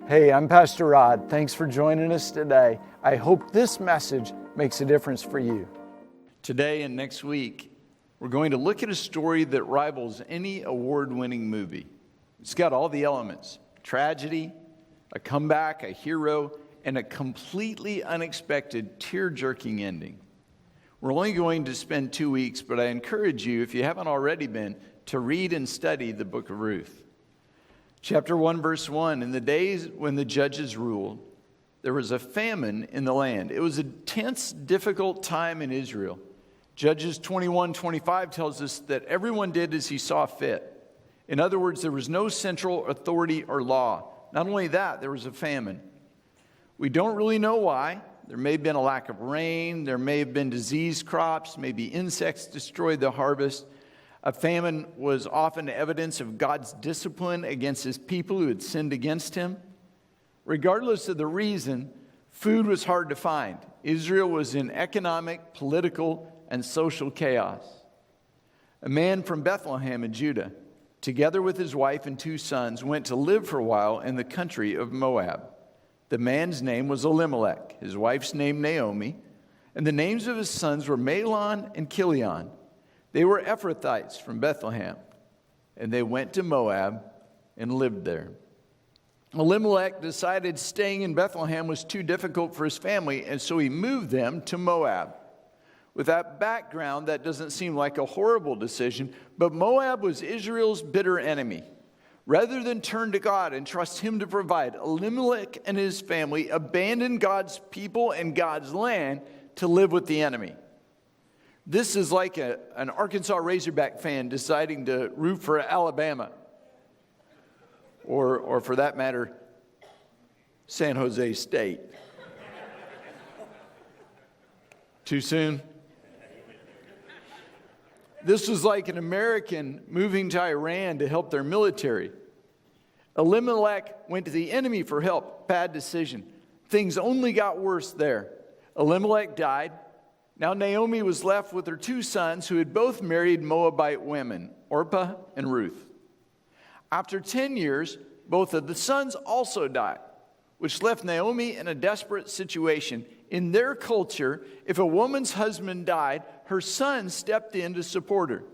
Hey, I'm Pastor Rod. Thanks for joining us today. I hope this message makes a difference for you. Today and next week, we're going to look at a story that rivals any award-winning movie. It's got all the elements: tragedy, a comeback, a hero, and a completely unexpected, tear-jerking ending. We're only going to spend 2 weeks, but I encourage you, if you haven't already been, to read and study the book of Ruth. Chapter 1, verse 1, in the days when the judges ruled, there was a famine in the land. It was a tense, difficult time in Israel. Judges 21:25 tells us that everyone did as he saw fit. In other words, there was no central authority or law. Not only that, there was a famine. We don't really know why. There may have been a lack of rain. There may have been diseased crops. Maybe insects destroyed the harvest. A famine was often evidence of God's discipline against his people who had sinned against him. Regardless of the reason, food was hard to find. Israel was in economic, political, and social chaos. A man from Bethlehem in Judah, together with his wife and 2 sons, went to live for a while in the country of Moab. The man's name was Elimelech, his wife's name Naomi, and the names of his sons were Mahlon and Chilion. They were Ephrathites from Bethlehem, and they went to Moab and lived there. Elimelech decided staying in Bethlehem was too difficult for his family, and so he moved them to Moab. With that background, that doesn't seem like a horrible decision, but Moab was Israel's bitter enemy. Rather than turn to God and trust him to provide, Elimelech and his family abandoned God's people and God's land to live with the enemy. This is like an Arkansas Razorback fan deciding to root for Alabama, or for that matter, San Jose State. Too soon? This was like an American moving to Iran to help their military. Elimelech went to the enemy for help. Bad decision. Things only got worse there. Elimelech died. Now Naomi was left with her 2 sons who had both married Moabite women, Orpah and Ruth. After 10 years, both of the sons also died, which left Naomi in a desperate situation. In their culture, if a woman's husband died, her son stepped in to support her.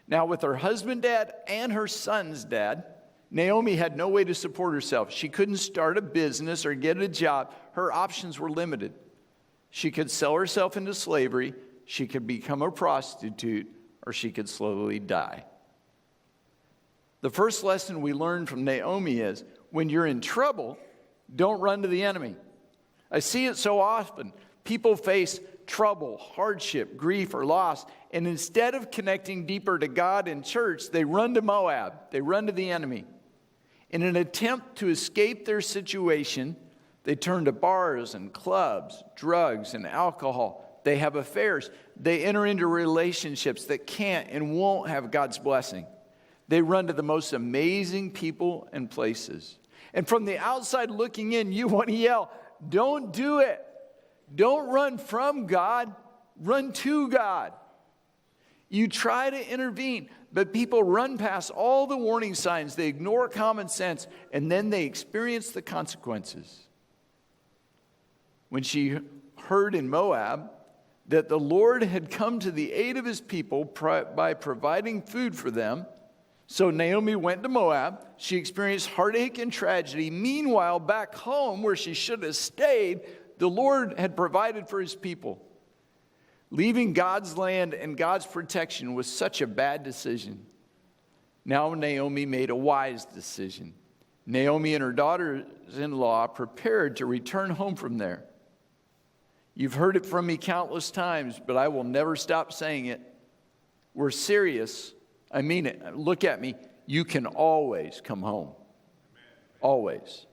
Now with her husband dead and her sons dead, Naomi had no way to support herself. She couldn't start a business or get a job. Her options were limited. She could sell herself into slavery, she could become a prostitute, or she could slowly die. The first lesson we learn from Naomi is, when you're in trouble, don't run to the enemy. I see it so often. People face trouble, hardship, grief, or loss, and instead of connecting deeper to God and church, they run to Moab. They run to the enemy. In an attempt to escape their situation, they turn to bars and clubs, drugs and alcohol. They have affairs. They enter into relationships that can't and won't have God's blessing. They run to the most amazing people and places. And from the outside looking in, you want to yell, don't do it. Don't run from God, run to God. You try to intervene, but people run past all the warning signs. They ignore common sense, and then they experience the consequences. When she heard in Moab that the Lord had come to the aid of his people by providing food for them, so Naomi went to Moab. She experienced heartache and tragedy. Meanwhile, back home where she should have stayed, the Lord had provided for his people. Leaving God's land and God's protection was such a bad decision. Now Naomi made a wise decision. Naomi and her daughters-in-law prepared to return home from there. You've heard it from me countless times, but I will never stop saying it. We're serious. I mean it. Look at me. You can always come home. Always.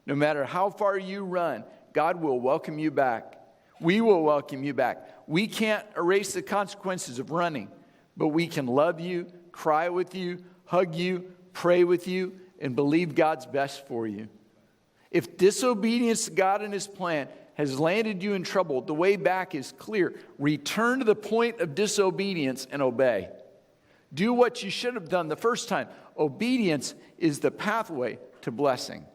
No matter how far you run, God will welcome you back. We will welcome you back. We can't erase the consequences of running, but we can love you, cry with you, hug you, pray with you, and believe God's best for you. If disobedience to God and his plan has landed you in trouble, the way back is clear. Return to the point of disobedience and obey. Do what you should have done the first time. Obedience is the pathway to blessing.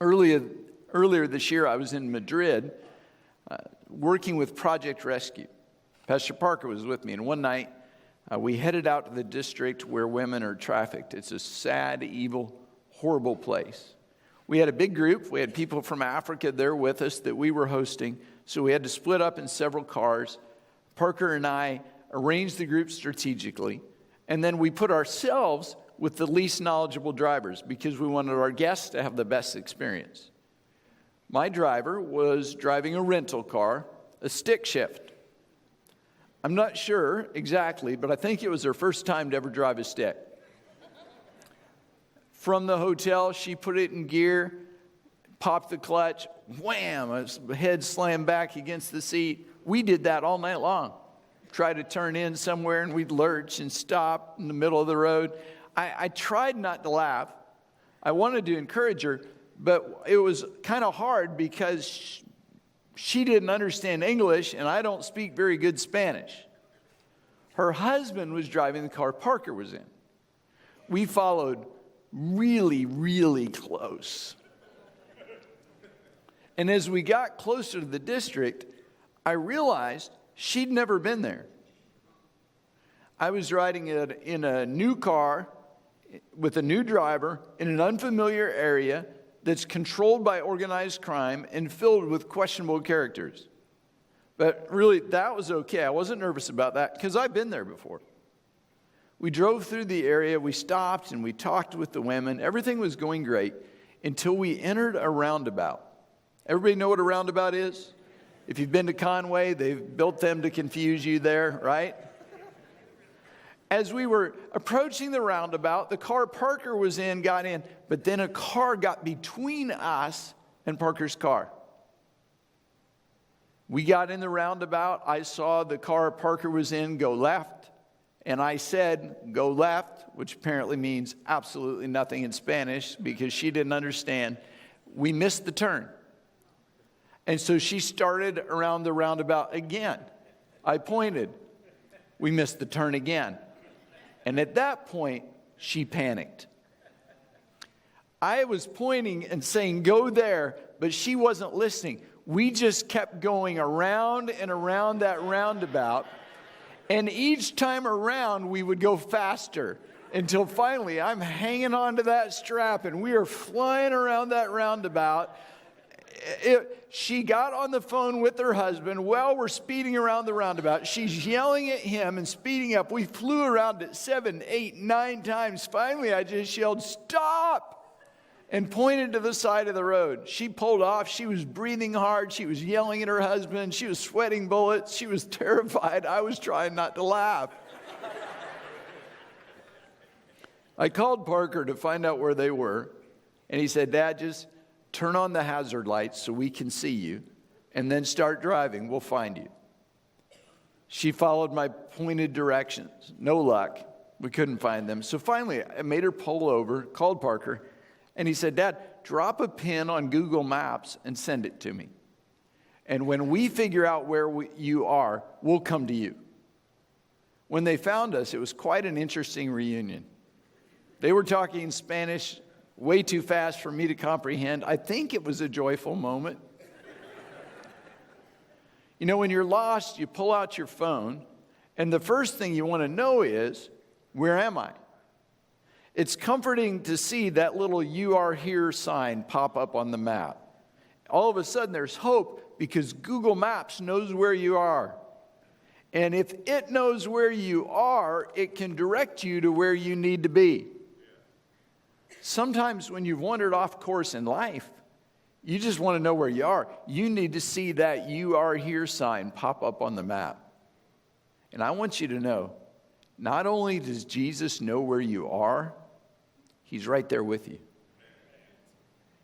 Earlier this year, I was in Madrid working with Project Rescue. Pastor Parker was with me, and one night we headed out to the district where women are trafficked. It's a sad, evil, horrible place. We had a big group. We had people from Africa there with us that we were hosting, so we had to split up in several cars. Parker and I arranged the group strategically, and then we put ourselves with the least knowledgeable drivers because we wanted our guests to have the best experience. My driver was driving a rental car, a stick shift. I'm not sure exactly, but I think it was her first time to ever drive a stick. From the hotel, she put it in gear, popped the clutch, wham, her head slammed back against the seat. We did that all night long. Tried to turn in somewhere, and we'd lurch and stop in the middle of the road. I tried not to laugh. I wanted to encourage her, but it was kind of hard because she didn't understand English, and I don't speak very good Spanish. Her husband was driving the car Parker was in. We followed really, really close. And as we got closer to the district, I realized she'd never been there. I was riding in a new car with a new driver in an unfamiliar area that's controlled by organized crime and filled with questionable characters. But really, that was okay. I wasn't nervous about that because I've been there before. We drove through the area, we stopped, and we talked with the women. Everything was going great until we entered a roundabout. Everybody know what a roundabout is? If you've been to Conway, they've built them to confuse you there, right? As we were approaching the roundabout, the car Parker was in got in, but then a car got between us and Parker's car. We got in the roundabout. I saw the car Parker was in go left, and I said, go left, which apparently means absolutely nothing in Spanish because she didn't understand. We missed the turn. And so she started around the roundabout again. I pointed. We missed the turn again. And at that point, she panicked. I was pointing and saying, go there, but she wasn't listening. We just kept going around and around that roundabout. And each time around, we would go faster until finally I'm hanging onto that strap and we are flying around that roundabout. She got on the phone with her husband while we're speeding around the roundabout. She's yelling at him and speeding up. We flew around it 7, 8, 9 times. Finally, I just yelled, stop, and pointed to the side of the road. She pulled off. She was breathing hard. She was yelling at her husband. She was sweating bullets. She was terrified. I was trying not to laugh. I called Parker to find out where they were, and he said, Dad, just turn on the hazard lights so we can see you, and then start driving. We'll find you. She followed my pointed directions. No luck. We couldn't find them. So finally, I made her pull over, called Parker, and he said, Dad, drop a pin on Google Maps and send it to me. And when we figure out where you are, we'll come to you. When they found us, it was quite an interesting reunion. They were talking Spanish way too fast for me to comprehend. I think it was a joyful moment. You know, when you're lost, you pull out your phone, and the first thing you want to know is, where am I? It's comforting to see that little "you are here" sign pop up on the map. All of a sudden, there's hope because Google Maps knows where you are. And if it knows where you are, it can direct you to where you need to be. Sometimes when you've wandered off course in life, you just want to know where you are. You need to see that "you are here" sign pop up on the map. And I want you to know, not only does Jesus know where you are, he's right there with you.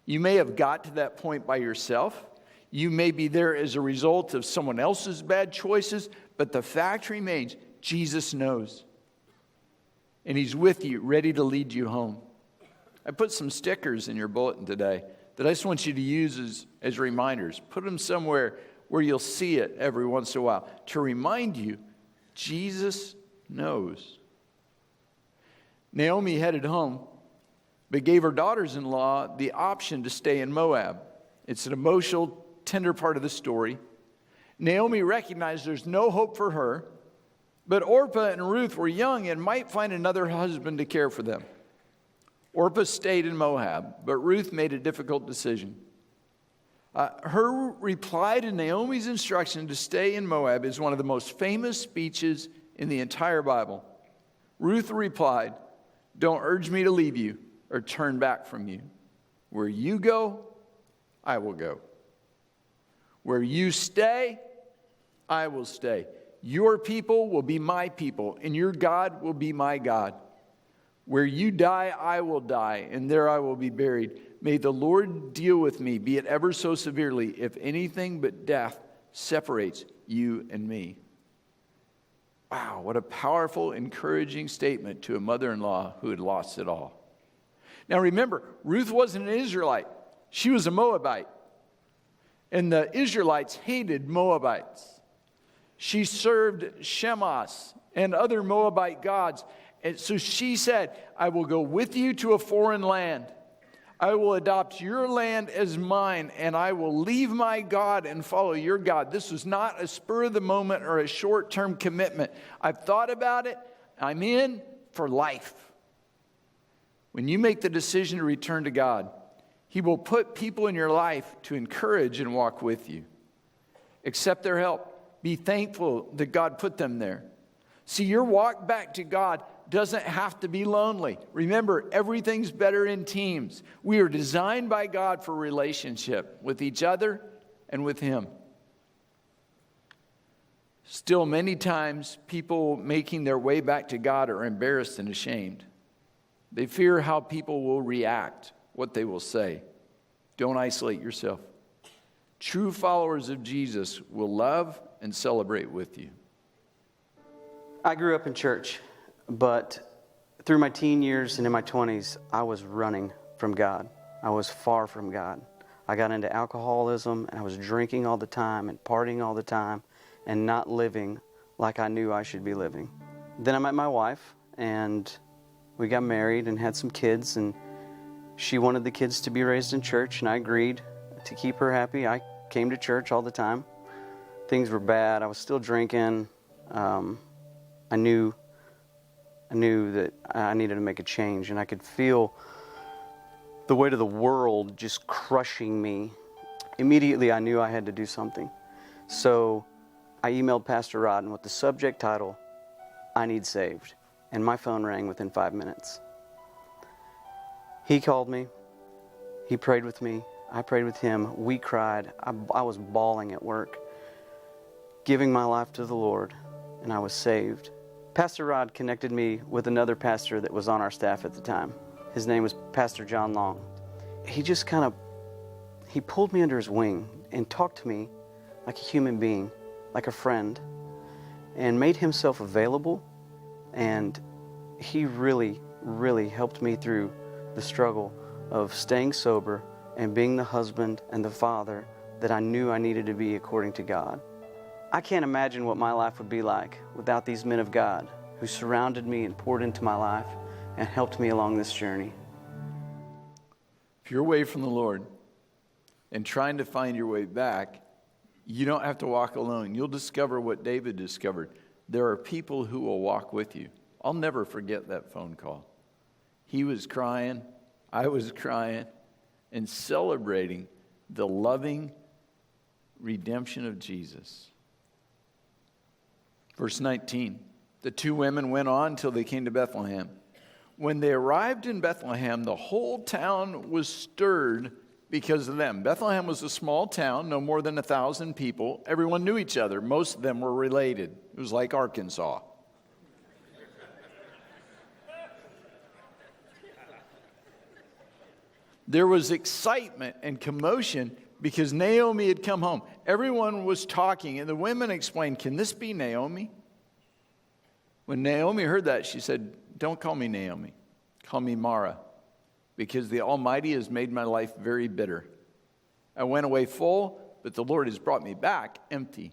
You may have got to that point by yourself. You may be there as a result of someone else's bad choices, but the fact remains, Jesus knows. And he's with you, ready to lead you home. I put some stickers in your bulletin today that I just want you to use as reminders. Put them somewhere where you'll see it every once in a while to remind you, Jesus knows. Naomi headed home. but gave her daughters-in-law the option to stay in Moab. It's an emotional, tender part of the story. Naomi recognized there's no hope for her, but Orpah and Ruth were young and might find another husband to care for them. Orpah stayed in Moab, but Ruth made a difficult decision. Her reply to Naomi's instruction to stay in Moab is one of the most famous speeches in the entire Bible. Ruth replied, "Don't urge me to leave you or turn back from you. Where you go, I will go. Where you stay, I will stay. Your people will be my people, and your God will be my God. Where you die, I will die, and there I will be buried. May the Lord deal with me, be it ever so severely, if anything but death separates you and me." Wow, what a powerful, encouraging statement to a mother-in-law who had lost it all. Now remember, Ruth wasn't an Israelite. She was a Moabite. And the Israelites hated Moabites. She served Shemos and other Moabite gods. And so she said, "I will go with you to a foreign land. I will adopt your land as mine, and I will leave my God and follow your God." This was not a spur of the moment or a short-term commitment. I've thought about it. I'm in for life. When you make the decision to return to God, He will put people in your life to encourage and walk with you. Accept their help. Be thankful that God put them there. See, your walk back to God doesn't have to be lonely. Remember, everything's better in teams. We are designed by God for relationship with each other and with Him. Still, many times, people making their way back to God are embarrassed and ashamed. They fear how people will react, what they will say. Don't isolate yourself. True followers of Jesus will love and celebrate with you. I grew up in church, but through my teen years and in my 20s, I was running from God. I was far from God. I got into alcoholism, and I was drinking all the time and partying all the time and not living like I knew I should be living. Then I met my wife, and we got married and had some kids, and she wanted the kids to be raised in church, and I agreed to keep her happy. I came to church all the time. Things were bad. I was still drinking. I knew that I needed to make a change, and I could feel the weight of the world just crushing me. Immediately, I knew I had to do something. So I emailed Pastor Rodden with the subject title, "I Need Saved," and my phone rang within 5 minutes. He called me. He prayed with me. I prayed with him. We cried. I was bawling at work, giving my life to the Lord, and I was saved. Pastor Rod connected me with another pastor that was on our staff at the time. His name was Pastor John Long. He just he pulled me under his wing and talked to me like a human being, like a friend, and made himself available. And he really, really helped me through the struggle of staying sober and being the husband and the father that I knew I needed to be according to God. I can't imagine what my life would be like without these men of God who surrounded me and poured into my life and helped me along this journey. If you're away from the Lord and trying to find your way back, you don't have to walk alone. You'll discover what David discovered. There are people who will walk with you. I'll never forget that phone call. He was crying, I was crying, and celebrating the loving redemption of Jesus. Verse 19, the two women went on until they came to Bethlehem. When they arrived in Bethlehem, the whole town was stirred because of them. Bethlehem was a small town, no more than 1,000 people. Everyone knew each other. Most of them were related. It was like Arkansas. There was excitement and commotion because Naomi had come home. Everyone was talking, and the women explained, "Can this be Naomi?" When Naomi heard that, she said, "Don't call me Naomi. Call me Mara, because the Almighty has made my life very bitter. I went away full, but the Lord has brought me back empty.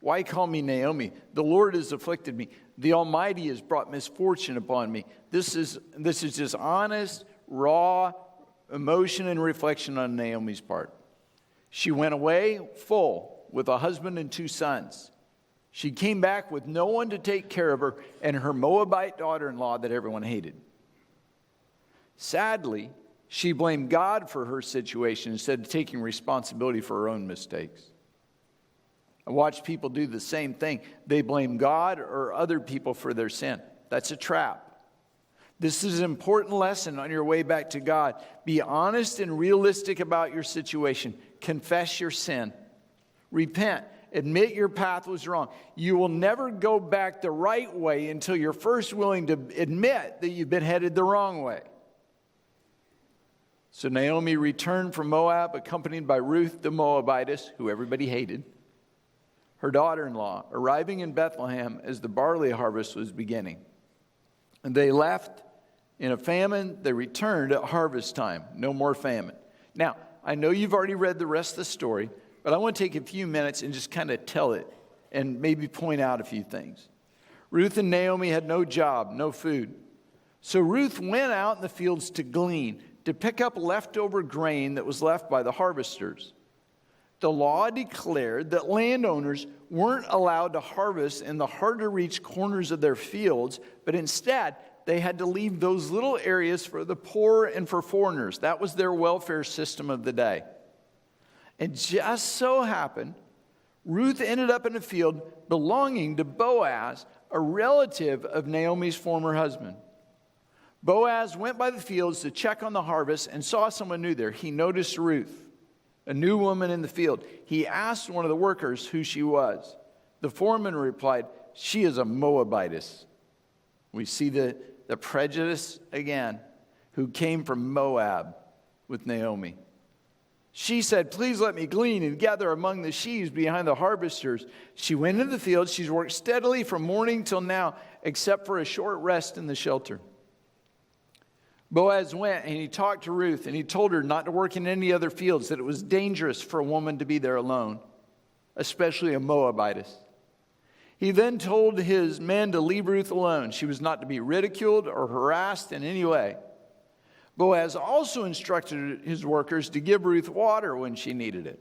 Why call me Naomi? The Lord has afflicted me. The Almighty has brought misfortune upon me. This is just honest, raw emotion and reflection on Naomi's part. She went away full with a husband and 2 sons. She came back with no one to take care of her and her Moabite daughter-in-law that everyone hated. Sadly, she blamed God for her situation instead of taking responsibility for her own mistakes. I watch people do the same thing. They blame God or other people for their sin. That's a trap. This is an important lesson on your way back to God. Be honest and realistic about your situation. Confess your sin. Repent. Admit your path was wrong. You will never go back the right way until you're first willing to admit that you've been headed the wrong way. So Naomi returned from Moab, accompanied by Ruth the Moabitess, who everybody hated, her daughter-in-law, arriving in Bethlehem as the barley harvest was beginning. And they left in a famine. They returned at harvest time. No more famine. Now, I know you've already read the rest of the story, but I want to take a few minutes and just kind of tell it and maybe point out a few things. Ruth and Naomi had no job, no food. So Ruth went out in the fields to glean, to pick up leftover grain that was left by the harvesters. The law declared that landowners weren't allowed to harvest in the hard-to-reach corners of their fields, but instead they had to leave those little areas for the poor and for foreigners. That was their welfare system of the day. And just so happened, Ruth ended up in a field belonging to Boaz, a relative of Naomi's former husband. Boaz went by the fields to check on the harvest and saw someone new there. He noticed Ruth, a new woman in the field. He asked one of the workers who she was. The foreman replied, "She is a Moabitess." We see the prejudice again, who came from Moab with Naomi. She said, "Please let me glean and gather among the sheaves behind the harvesters." She went into the field. She's worked steadily from morning till now, except for a short rest in the shelter. Boaz went and he talked to Ruth, and he told her not to work in any other fields, that it was dangerous for a woman to be there alone, especially a Moabitess. He then told his men to leave Ruth alone. She was not to be ridiculed or harassed in any way. Boaz also instructed his workers to give Ruth water when she needed it.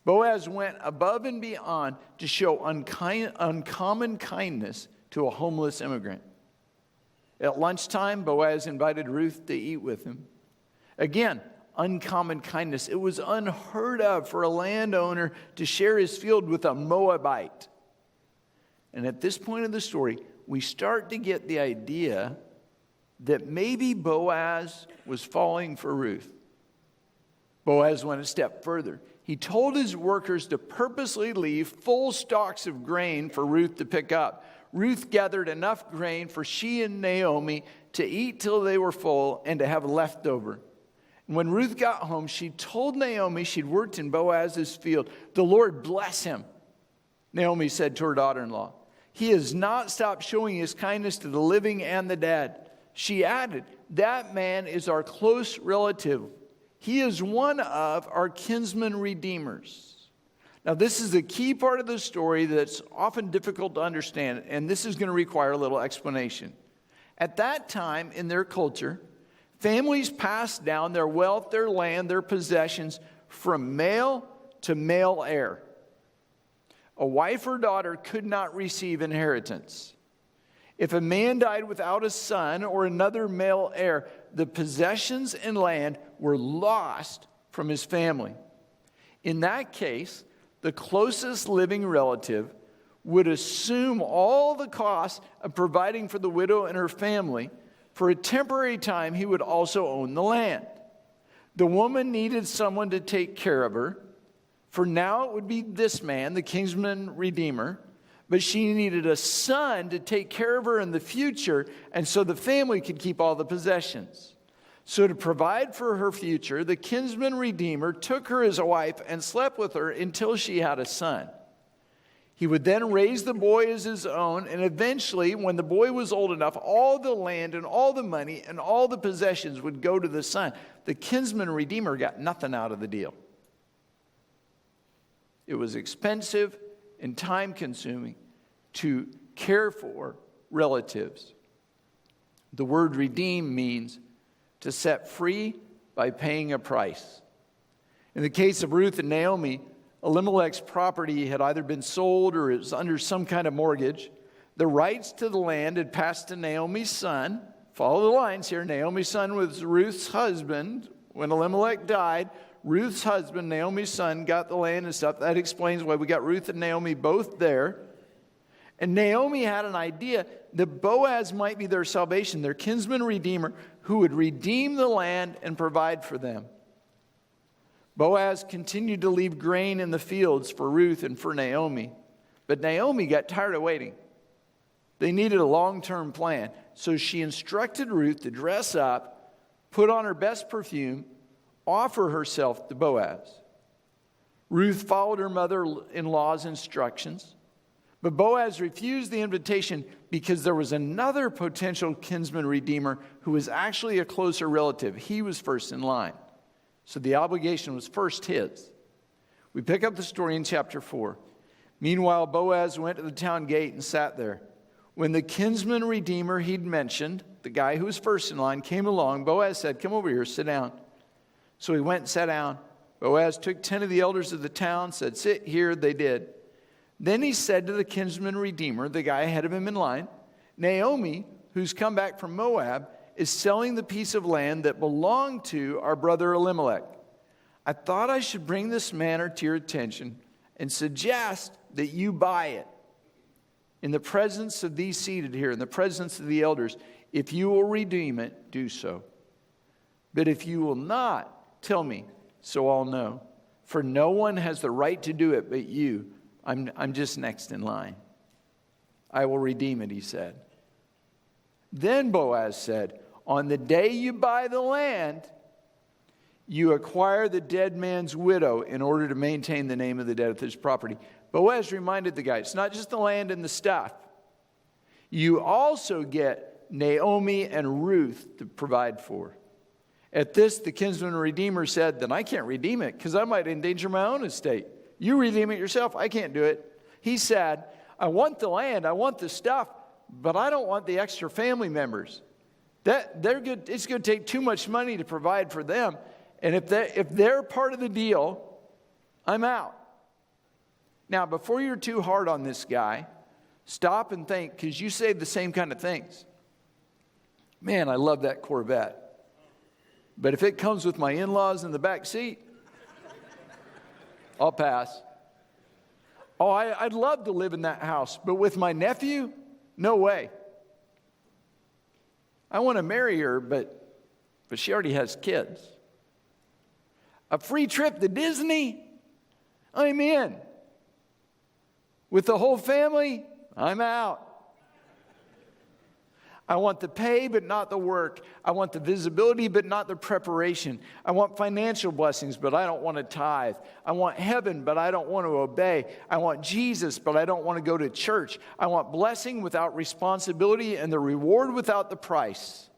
Boaz went above and beyond to show uncommon kindness to a homeless immigrant. At lunchtime, Boaz invited Ruth to eat with him. Again, uncommon kindness. It was unheard of for a landowner to share his field with a Moabite. And at this point of the story, we start to get the idea that maybe Boaz was falling for Ruth. Boaz went a step further. He told his workers to purposely leave full stalks of grain for Ruth to pick up. Ruth gathered enough grain for she and Naomi to eat till they were full and to have leftover. And when Ruth got home, she told Naomi she'd worked in Boaz's field. "The Lord bless him," Naomi said to her daughter-in-law. "He has not stopped showing his kindness to the living and the dead." She added, "That man is our close relative. He is one of our kinsman redeemers." Now, this is a key part of the story that's often difficult to understand, and this is going to require a little explanation. At that time in their culture, families passed down their wealth, their land, their possessions from male to male heir. A wife or daughter could not receive inheritance. If a man died without a son or another male heir, the possessions and land were lost from his family. In that case, the closest living relative would assume all the costs of providing for the widow and her family. For a temporary time, he would also own the land. The woman needed someone to take care of her. For now, it would be this man, the kinsman redeemer. But she needed a son to take care of her in the future, and so the family could keep all the possessions. So to provide for her future, the kinsman redeemer took her as a wife and slept with her until she had a son. He would then raise the boy as his own, and eventually, when the boy was old enough, all the land and all the money and all the possessions would go to the son. The kinsman redeemer got nothing out of the deal. It was expensive and time-consuming to care for relatives. The word redeem means to set free by paying a price. In the case of Ruth and Naomi, Elimelech's property had either been sold or it was under some kind of mortgage. The rights to the land had passed to Naomi's son. Follow the lines here. Naomi's son was Ruth's husband. When Elimelech died, Ruth's husband, Naomi's son, got the land and stuff. That explains why we got Ruth and Naomi both there. And Naomi had an idea that Boaz might be their salvation, their kinsman redeemer, who would redeem the land and provide for them. Boaz continued to leave grain in the fields for Ruth and for Naomi. But Naomi got tired of waiting. They needed a long-term plan. So she instructed Ruth to dress up, put on her best perfume, offer herself to Boaz. Ruth followed her mother-in-law's instructions. But Boaz refused the invitation because there was another potential kinsman redeemer who was actually a closer relative. He was first in line. So the obligation was first his. We pick up the story in chapter 4. Meanwhile, Boaz went to the town gate and sat there. When the kinsman redeemer he'd mentioned, the guy who was first in line, came along, Boaz said, "Come over here, sit down." So he went and sat down. Boaz took 10 of the elders of the town, said, "Sit here." They did. Then he said to the kinsman redeemer, the guy ahead of him in line, "Naomi, who's come back from Moab, is selling the piece of land that belonged to our brother Elimelech. I thought I should bring this matter to your attention and suggest that you buy it. In the presence of these seated here, in the presence of the elders, if you will redeem it, do so. But if you will not, tell me, so I'll know. For no one has the right to do it but you. I'm just next in line. I will redeem it," he said. Then Boaz said, "On the day you buy the land, you acquire the dead man's widow in order to maintain the name of the dead of his property." Boaz reminded the guy, it's not just the land and the stuff. You also get Naomi and Ruth to provide for. At this, the kinsman redeemer said, "Then I can't redeem it because I might endanger my own estate. You redeem it yourself. I can't do it." He said, "I want the land, I want the stuff, but I don't want the extra family members. They're good. It's going to take too much money to provide for them. And if they're part of the deal, I'm out." Now, before you're too hard on this guy, stop and think, because you say the same kind of things. "Man, I love that Corvette. But if it comes with my in-laws in the back seat, I'll pass. Oh, I'd love to live in that house, but with my nephew, no way. I want to marry her, but she already has kids. A free trip to Disney? I'm in. With the whole family? I'm out. I want the pay, but not the work. I want the visibility, but not the preparation. I want financial blessings, but I don't want to tithe. I want heaven, but I don't want to obey. I want Jesus, but I don't want to go to church. I want blessing without responsibility and the reward without the price."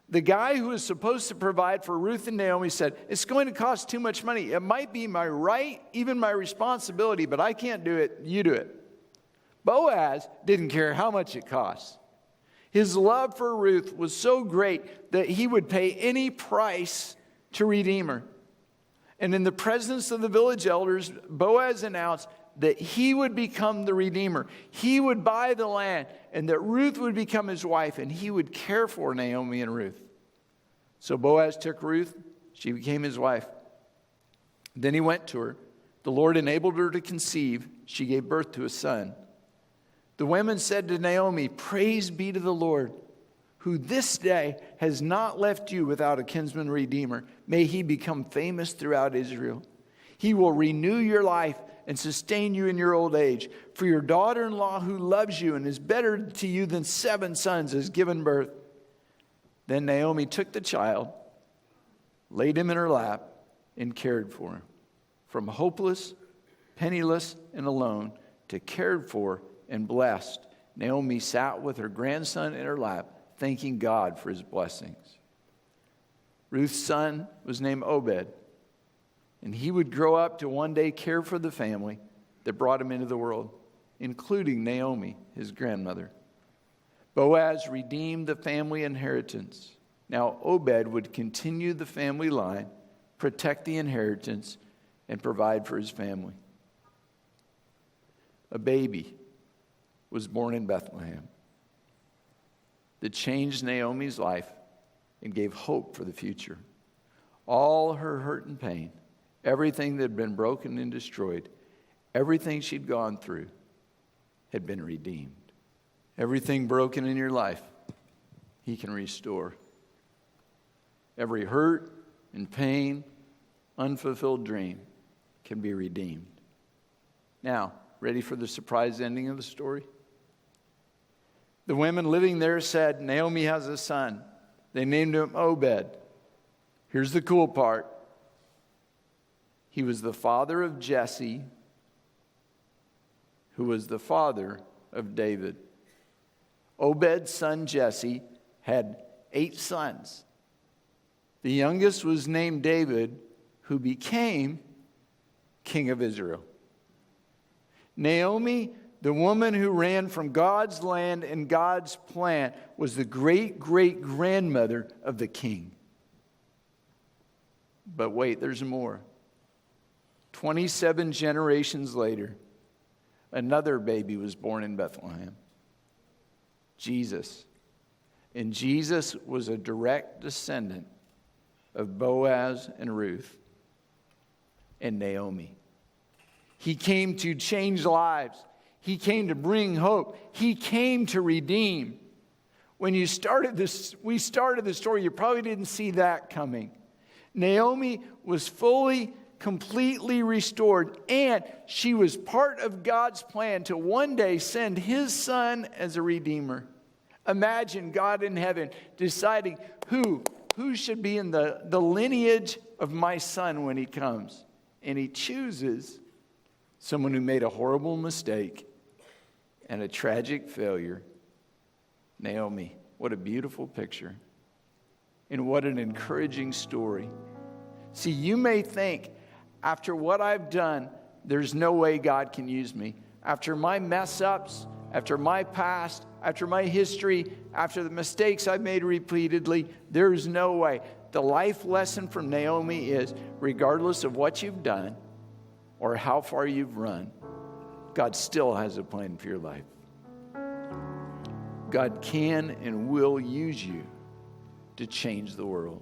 The guy who was supposed to provide for Ruth and Naomi said, "It's going to cost too much money. It might be my right, even my responsibility, but I can't do it. You do it." Boaz didn't care how much it cost. His love for Ruth was so great that he would pay any price to redeem her. And in the presence of the village elders, Boaz announced that he would become the redeemer. He would buy the land, and that Ruth would become his wife, and he would care for Naomi and Ruth. So Boaz took Ruth. She became his wife. Then he went to her. The Lord enabled her to conceive. She gave birth to a son. The women said to Naomi, "Praise be to the Lord, who this day has not left you without a kinsman redeemer. May he become famous throughout Israel. He will renew your life and sustain you in your old age. For your daughter-in-law who loves you and is better to you than 7 sons has given birth." Then Naomi took the child, laid him in her lap, and cared for him. From hopeless, penniless, and alone to cared for and blessed, Naomi sat with her grandson in her lap, thanking God for his blessings. Ruth's son was named Obed, and he would grow up to one day care for the family that brought him into the world, including Naomi, his grandmother. Boaz redeemed the family inheritance. Now Obed would continue the family line, protect the inheritance, and provide for his family. A baby was born in Bethlehem that changed Naomi's life and gave hope for the future. All her hurt and pain, everything that had been broken and destroyed, everything she'd gone through had been redeemed. Everything broken in your life, he can restore. Every hurt and pain, unfulfilled dream can be redeemed. Now, ready for the surprise ending of the story? The women living there said, Naomi has a son. They named him Obed. Here's the cool part. He was the father of Jesse, who was the father of David. Obed's son Jesse had 8 sons. The youngest was named David, who became king of Israel. Naomi, the woman who ran from God's land and God's plan, was the great-great-grandmother of the king. But wait, there's more. 27 generations later, another baby was born in Bethlehem. Jesus. And Jesus was a direct descendant of Boaz and Ruth and Naomi. He came to change lives. He came to bring hope. He came to redeem. When we started the story, you probably didn't see that coming. Naomi was fully, completely restored, and she was part of God's plan to one day send his son as a redeemer. Imagine God in heaven deciding who should be in the lineage of my son when he comes. And he chooses someone who made a horrible mistake and a tragic failure. Naomi, what a beautiful picture. And what an encouraging story. See, you may think, after what I've done, there's no way God can use me. After my mess ups, after my past, after my history, after the mistakes I've made repeatedly, there's no way. The life lesson from Naomi is, regardless of what you've done or how far you've run, God still has a plan for your life. God can and will use you to change the world.